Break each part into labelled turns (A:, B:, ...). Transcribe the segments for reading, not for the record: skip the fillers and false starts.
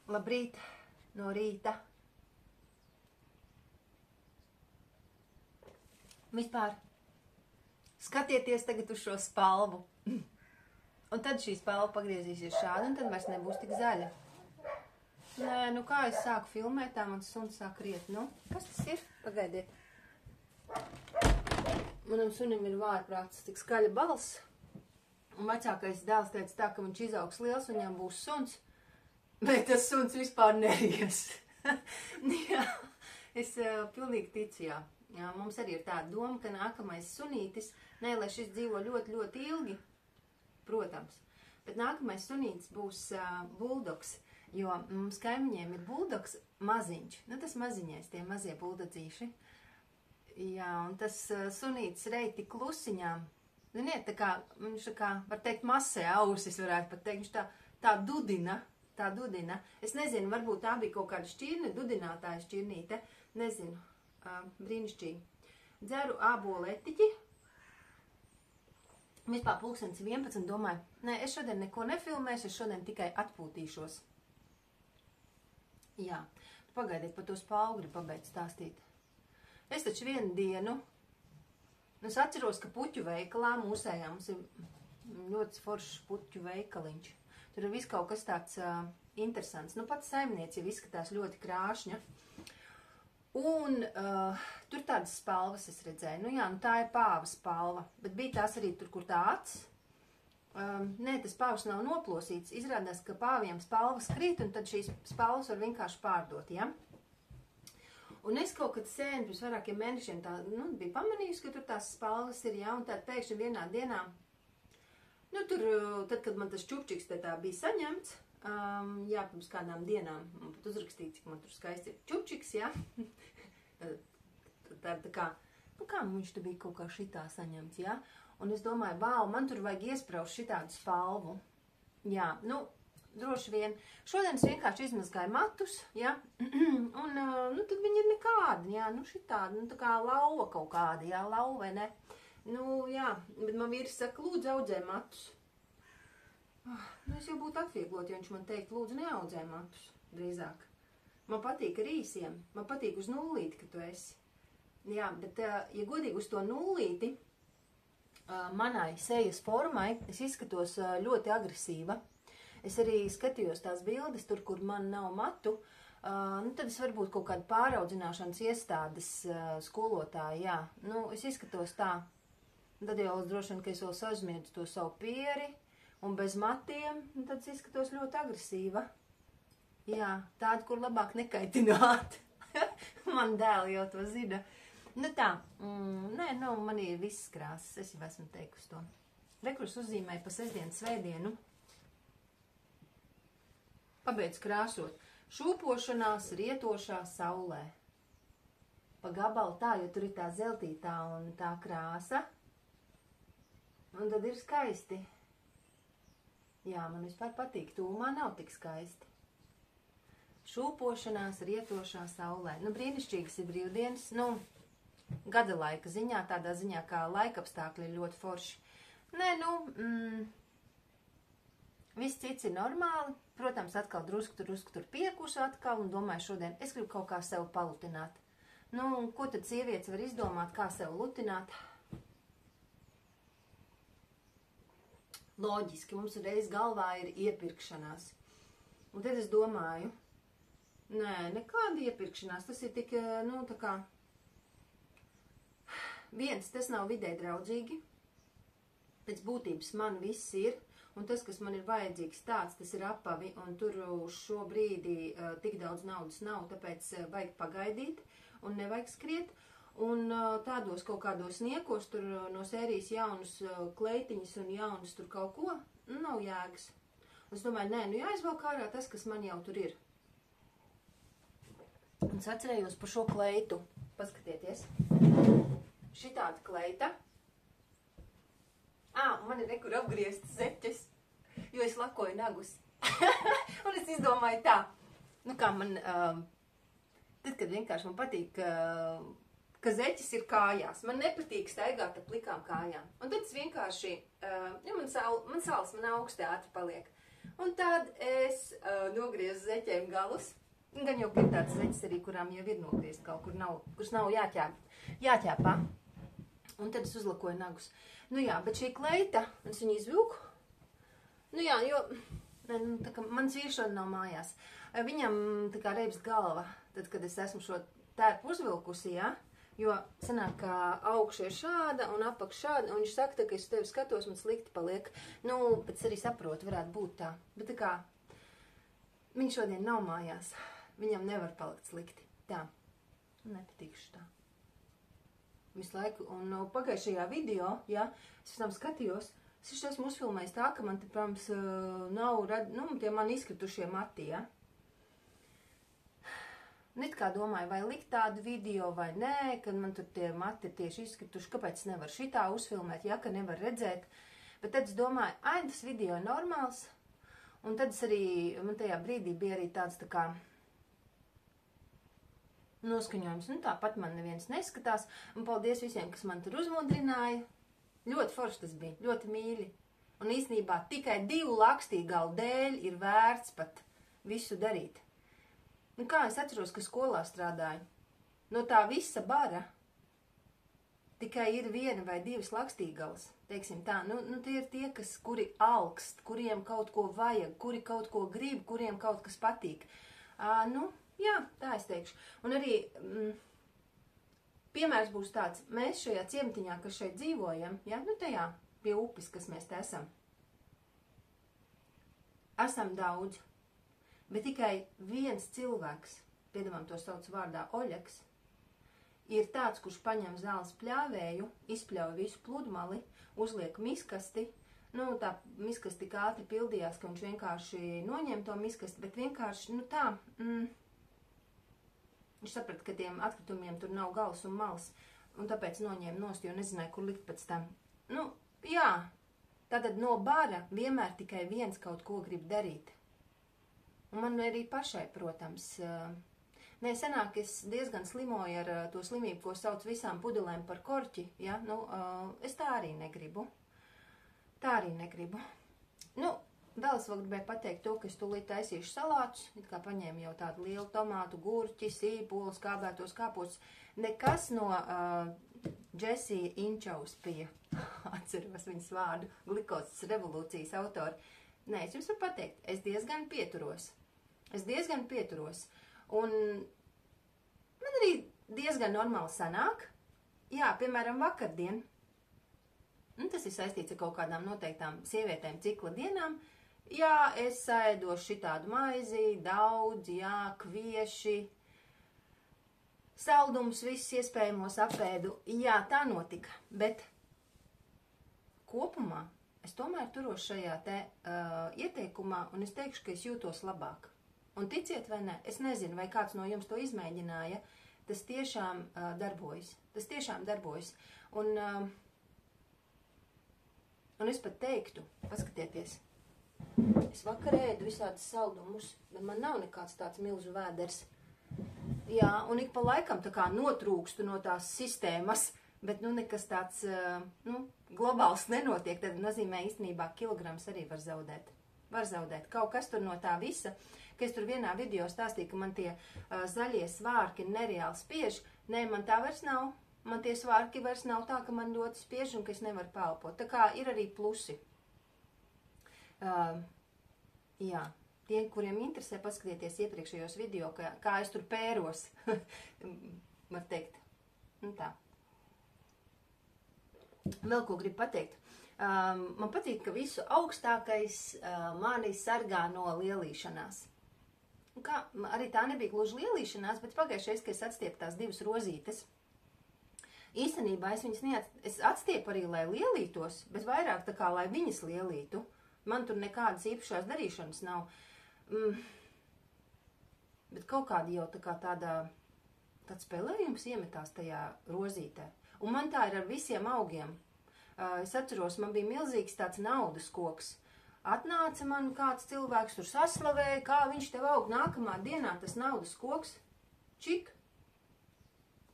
A: Labrīt no rīta. Vispār skatieties tagad uz šo spalvu. Un tad šī spalva pagriezīsies šādi, un tad vairs nebūs tik zaļa. Nē, nu kā es sāku filmēt, tā mans suns sāk riet. Nu, kas tas ir? Pagaidiet. Manam sunim ir vājprāts, tik skaļa balss. Un vecākais dēls teica tā, ka viņš izaugs liels un viņam būs suns. Bet tas suns vispār neries. Jā, es pilnīgi ticu, jā. Jā. Mums arī ir tāda doma, ka nākamais sunītis, ne, lai šis dzīvo ļoti, ļoti ilgi, protams, bet nākamais sunītis būs buldogs, jo mums kaimiņiem ir buldogs maziņš. Nu, tas maziņais, tie mazie buldodzīši. Jā, un tas sunītis rei tik klusiņām. Ziniet, tā kā, viņš tā kā, var teikt, masē ausis, varētu pat teikt, viņš tā dudina. Tā dudina. Es nezinu, varbūt tā bija kaut kāda šķirne, dudinātāja šķirnīte. Nezinu. Brīnišķīgi. Dzeru ābolu etiķi. Vispār pulkstenis 11, domāju, nē, es šodien neko nefilmēšu, es šodien tikai atpūtīšos. Jā. Pagaidiet, par to spalvu gribu pabeigt stāstīt. Es taču vienu dienu, es atceros, ka puķu veikalā mūsējā mums ir ļoti foršs puķu veikaliņš. Tur ir viss kaut kas tāds interesants. Nu, pats saimniece jau izskatās ļoti krāšņa. Un tur tādas spalvas es redzēju. Nu jā, nu tā ir pāva spalva. Bet bija tās arī tur, kur tā acs. Nē, tas pāvs nav noplosīts. Izrādās, ka pāviem spalvas krīt, un tad šīs spalvas var vienkārši pārdot, ja? Un es kaut kad sēnu pirms vairākiem mēnešiem tā, nu, biju pamanījusi, ka tur tās spalvas ir, ja? Un tad pēkšņi vienā dienā, nu, tur, tad, kad man tas čupčiks tā bija saņemts, jā, pirms kādām dienām, man pat uzrakstīt, cik man tur skaisti ir čupčiks, jā, tā kā, nu, kā viņš te bija kaut kā šitā saņemts, jā, un es domāju, vau, man tur vajag iespraust šitādu spalvu, jā, nu, droši vien, šodien es vienkārši izmazgāju matus, jā, un, nu, tad viņi ir nekādi, jā, nu, šitādi, nu, tā kā lauva kaut kāda, jā, lauva, vai ne? Nu, jā, bet man vīrs saka, lūdzu, audzē matus. Nu, es jau būtu atvieglot, ja viņš man teikt, lūdzu, neaudzē matus, drīzāk. Man patīk ar īsiem, man patīk uz nullīti, ka tu esi. Jā, bet, ja godīgi uz to nullīti, manai sejas formai, es izskatos ļoti agresīva. Es arī skatījos tās bildes tur, kur man nav matu, nu, tad es varbūt kaut kādu pāraudzināšanas iestādes skolotāju, jā. Nu, es izskatos tā. Tad jau droši vien, ka es vēl sazmiedzu to savu pieri un bez matiem, un tad es izskatos ļoti agresīva. Jā, tāda, kur labāk nekaitināt. Man dēli jau to zina. Nu tā, nē, nu, man ir visas krāsas, es jau esmu teikusi to. Rekurs uzzīmēju pa sestdienu svētdienu. Pabeidz krāsot. Šūpošanās rietošā saulē. Pa gabalu tā, jo tur ir tā zeltītā un tā krāsa. Un tad ir skaisti. Jā, man vispār patīk. Tūmā nav tik skaisti. Šūpošanās rietošā saulē. Nu, brīnišķīgas ir brīvdienas. Nu, gada laika ziņā, tādā ziņā, kā laikapstākļi ir ļoti forši. Nē, nu, viss cits ir normāli. Protams, atkal drusku tur piekušu atkal un domāju šodien, es gribu kaut kā sev palutināt. Nu, ko tad sievietes var izdomāt, kā sev lutināt? Loģiski, mums reiz galvā ir iepirkšanās. Un tad es domāju, nē, nekāda iepirkšanās, tas ir tik, nu, tā kā, viens, tas nav vidē draudzīgi, pēc būtības man viss ir, un tas, kas man ir vajadzīgs tāds, tas ir apavi, un tur uz šo brīdi tik daudz naudas nav, tāpēc vajag pagaidīt, un nevajag skriet. Un tādos kaut kādos niekos, tur no sērijas jaunas kleitiņas un jaunas tur kaut ko, nu, nav jēgas. Un es domāju, nē, nu jāizvelk ārā tas, kas man jau tur ir. Un es atcerējos par šo kleitu. Paskatieties. Šitāda kleita. Man ir rekur apgrieztas zeķes, jo es lakoju nagus. Un es izdomāju tā, nu kā man, tad, kad vienkārši man patīk, ka zeķis ir kājās. Man nepatīk staigāt ar plikām kājām. Un tad es vienkārši, ja man sāls, man augstē ātri paliek. Un tad es nogriezu zeķēm galus. Gan jau ir tāds zeķis arī, kurām jau ir nogriezt kaut kur, kurš nav jāķēpā. Un tad es uzlakoju nagus. Nu jā, bet šī kleita, es viņu izvilku. Nu jā, jo tā kā mans vīrs šodien nav mājās. Viņam tā kā reibst galva, tad, kad es esmu šo tērpu uzvilkusi, jā. Jo sanāk, ka augša ir šāda un apakš šāda, un viņš saka, ka es tevi skatos, man slikti paliek. Nu, bet es arī saprotu, varētu būt tā. Bet tā kā viņš šodien nav mājās, viņam nevar palikt slikti. Tā, nepatīkšu tā. Visu laiku, un pagājušajā video, jā, es tam skatījos, es esmu uzfilmējis tā, ka man te, protams, nav, tie man izkritušie mati, jā. It kā domāju, vai likt tādu video vai nē, kad man tur tie mati ir tieši izkrituši, kāpēc es nevaru šitā uzfilmēt, ja, ka nevar redzēt. Bet tad es domāju, tas video ir normāls. Un tad es arī, man tajā brīdī bija arī tāds tā kā noskaņojums. Nu, tāpat man neviens neskatās. Un paldies visiem, kas man tur uzmundrināja. Ļoti forši tas bija, ļoti mīļi. Un īstenībā tikai 2 lakstīgalu dēļ ir vērts pat visu darīt. Nu, kā es atceros, ka skolā strādāju, no tā visa bara tikai ir 1 vai 2 lakstīgalas, teiksim tā. Nu, tie ir tie, kuri alkst, kuriem kaut ko vajag, kuri kaut ko grib, kuriem kaut kas patīk. Nu, jā, tā es teikšu. Un arī piemērs būs tāds, mēs šajā ciematiņā, kas šeit dzīvojam, ja, nu tajā pie upes, kas mēs te esam daudz. Bet tikai viens cilvēks, piedāvām to sauc vārdā Oļeks, ir tāds, kurš paņem zāles pļāvēju, izpļauj visu pludmali, uzliek miskasti. Nu, tā miskasti tik ātri pildījās, ka viņš vienkārši noņem to miskasti, bet vienkārši, nu tā, viņš saprata, ka tiem atkritumiem tur nav gals un mals, un tāpēc noņēma nost, jo nezināja, kur likt pēc tam. Nu, jā, tātad no bara vienmēr tikai viens kaut ko grib darīt. Un man arī pašai, protams, senāk es diezgan slimoju ar to slimību, ko sauc visām pudelēm par korķi, ja, nu, es tā arī negribu. Nu, vēl es vēl gribēju pateikt to, ka es tūlīt taisīšu salātus, it kā paņēmu jau tādu lielu tomātu, gurķi, sīpolus, kābētos kāpos, nekas no Džesija Inčaus pie, atceros viņas vārdu, Glikozes revolūcijas autori. Nē, es jums varu pateikt, es diezgan pieturos. Un man arī diezgan normāli sanāk. Jā, piemēram, vakardien. Tas ir saistīts ar kaut kādām noteiktām sievietēm cikla dienām. Jā, es ēdošu šitādu maizi, daudz, jā, kvieši, saldums, viss iespējamos apēdu. Jā, tā notika, bet kopumā es tomēr turos šajā te ieteikumā, un es teikšu, ka es jūtos labāk. Un ticiet vai ne, es nezinu, vai kāds no jums to izmēģināja, tas tiešām darbojas. Un es pat teiktu, paskatieties, es vakar ēdu visādas saldumus, bet man nav nekāds tāds milzu vēders. Jā, un ik pa laikam tā kā notrūkstu no tās sistēmas, bet nu nekas tāds, globāls nenotiek, tad nozīmē īstenībā kilograms arī var zaudēt. Kaut kas tur no tā visa, ka es tur vienā video stāstīju, ka man tie zaļie svārki nereāli spiež. Nē, man tā vairs nav. Man tie svārki vairs nav tā, ka man ļoti spiež un ka es nevaru pelpot. Tā kā ir arī plusi. Jā, tie, kuriem interesē, paskatieties iepriekšējos video, kā es tur pēros, var teikt. Nu tā. Vēl ko gribu pateikt. Man patīk, ka visu augstākais mani sargā no lielīšanās. Arī tā nebija gluži lielīšanās, bet pagājušais, ka es atstiepu tās 2 rozītes. Īstenībā es viņas atstiepu arī, lai lielītos, bet vairāk tā kā, lai viņas lielītu. Man tur nekādas īpašās darīšanas nav. Bet kaut kādi jau tā kā tāds spēlējums iemetās tajā rozītē. Un man tā ir ar visiem augiem. Es atceros, man bija milzīgs tāds naudas koks. Atnāca man kāds cilvēks, tur saslavēja, kā viņš tev aug nākamā dienā, tas naudas koks, čik,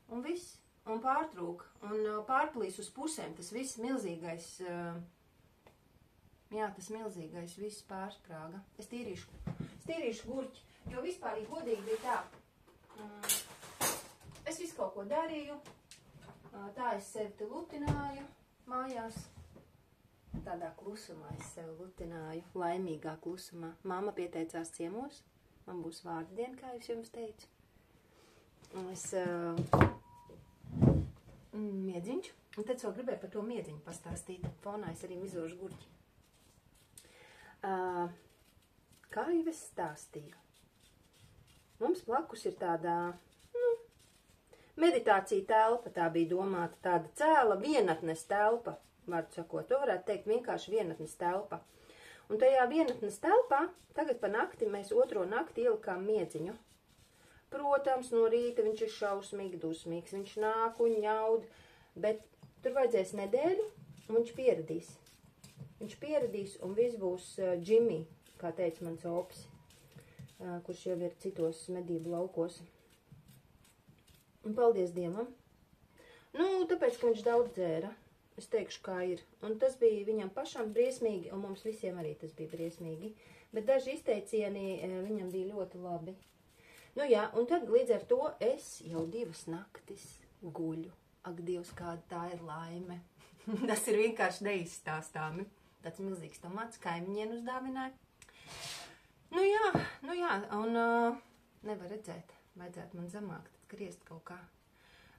A: un viss, un pārtrūka, un pārplīs uz pusēm, tas viss milzīgais Jā, tas milzīgais viss pārsprāga. Es tīrīšu gurķi, jo vispār godīgi bija tā. Es visu kaut ko darīju, tā es sevi te lutināju mājās. Tādā klusumā es sevi lutināju, laimīgā klusumā. Mamma pieteicās ciemos, man būs vārdiena, kā es jums teicu. Un es miedziņš, un tad vēl gribēju par to miedziņu pastāstīt. Fonā es arī mizošu gurķi. Kā jau es stāstīju? Mums blakus ir tādā meditācija telpa, tā bija domāta, tāda cēla vienatnes telpa, vārdu sakot, to varētu teikt vienkārši vienatnes telpa. Un tajā vienatnes telpā, tagad pa nakti mēs otro nakti ielikām miedziņu. Protams, no rīta viņš ir šausmīgi dusmīgs, viņš nāk un ņaud, bet tur vajadzēs nedēļu, un viņš pieradīs. Viņš pieradīs, un viss būs Jimmy, kā teica mans opis, kurš jau ir citos medību laukos. Un paldies Dievam. Nu, tāpēc, ka viņš daudz dzēra. Es teikšu, kā ir. Un tas bija viņam pašam briesmīgi, un mums visiem arī tas bija briesmīgi. Bet daži izteicieni viņam bija ļoti labi. Nu jā, un tad līdz ar to es jau 2 naktis guļu. Ak, Dievs, kāda tā ir laime. Tas ir vienkārši neizstāstāmi. Tāds milzīgs tomāts, kaimiņien uzdāvināja. Nu jā, un nevar redzēt. Vajadzētu man zemāk, tad griezt kaut kā.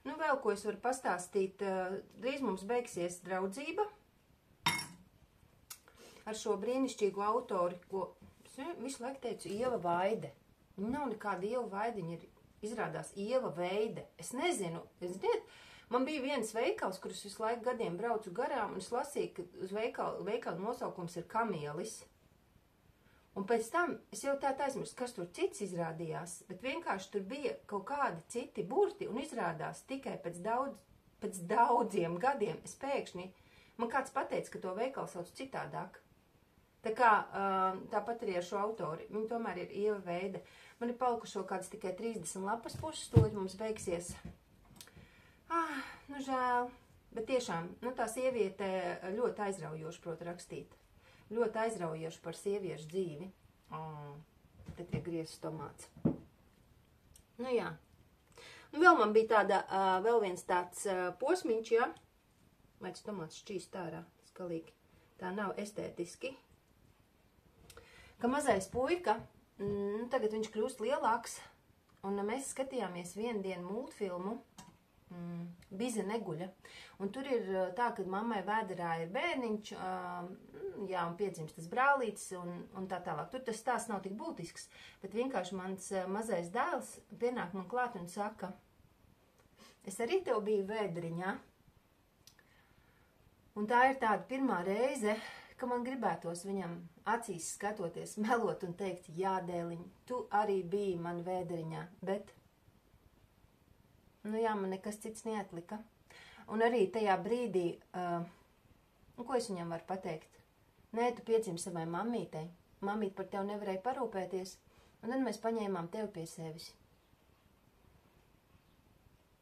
A: Nu, vēl ko es varu pastāstīt. Drīz mums beigsies draudzība ar šo brīnišķīgo autori, ko es visu laiku teicu Ieva Vaide. Viņa nav nekāda Ieva Vaide, viņa ir izrādās Ieva Veide. Es nezinu, man bija viens veikals, kurus visu laiku gadiem braucu garām, un es lasīju, ka uz veikala nosaukums ir Kamielis. Un pēc tam es jau tā aizmirstu, kas tur cits izrādījās, bet vienkārši tur bija kaut kādi citi burti, un izrādās tikai pēc daudziem gadiem es pēkšņi, man kāds pateica, ka to veikalu sauc citādāk. Tā kā tāpat arī ar šo autori, viņa tomēr ir Ieva Veide. Man ir palikušo kāds tikai 30 lapas puses, to mums beigsies. Nu žēl, bet tiešām, nu tā sieviete ļoti aizraujoši prot rakstīt. Ļoti aizraujoši par sieviešu dzīvi. Te tiek griezts tomāts. Nu jā. Nu vēl man bija tāda, vēl viens tāds posmiņš, jā. Vai tas tomāts šķīst ārā, skalīgi. Tā nav estētiski. Ka mazais puika, tagad viņš kļūst lielāks, un mēs skatījāmies vienu dienu multfilmu, Bize neguļa. Un tur ir tā, ka mammai vēderā ir bērniņš, jā, un piedzimst tas brālītis, un tā tālāk. Tur tas stāsts nav tik būtisks, bet vienkārši mans mazais dēls pienāk man klāt un saka, es arī tev biju vēdriņā. Un tā ir tāda pirmā reize, ka man gribētos viņam acīs skatoties, melot un teikt, jā, dēliņ, tu arī biji man vēdriņā, bet nu jā, man nekas cits neatlika. Un arī tajā brīdī, ko es viņam varu pateikt? Nē, tu piedzimi savai mammītei. Mammīt par tevi nevarēja parūpēties. Un tad mēs paņēmām tevi pie sevis.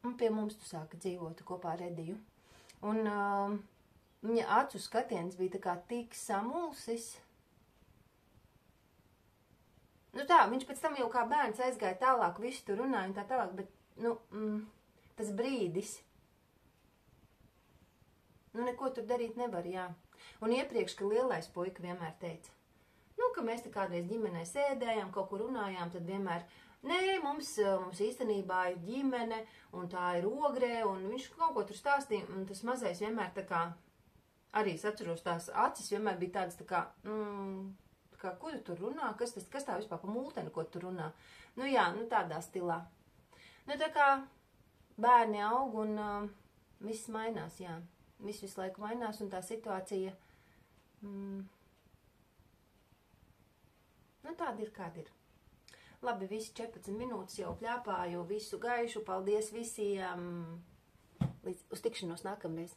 A: Un pie mums tu sāki dzīvot kopā ar Ediju. Un viņa acu skatiens bija tā kā tik samulsis. Nu tā, viņš pēc tam jau kā bērns aizgāja tālāk, visu tur runāja un tā tālāk, bet nu, tas brīdis, nu, neko tur darīt nevar, jā. Un iepriekš, ka lielais puika vienmēr teica, nu, ka mēs te kādreiz ģimenē sēdējām, kaut kur runājām, tad vienmēr, nē, mums īstenībā ir ģimene, un tā ir ogrē, un viņš kaut ko tur stāstīja, un tas mazais vienmēr tā kā, arī es atceros tās acis, vienmēr bija tādas tā kā, ko tu tur runā, kas tā vispār pa multeni, ko tu runā. Nu jā, nu tādā stilā. Nu tā kā bērni aug un viss mainās, jā. Viss visu laiku mainās un tā situācija, nu tāda ir, kāda ir. Labi, visi 14 minūtes jau pļāpāju, visu gaišu, paldies visiem, uz tikšanos nākamreiz.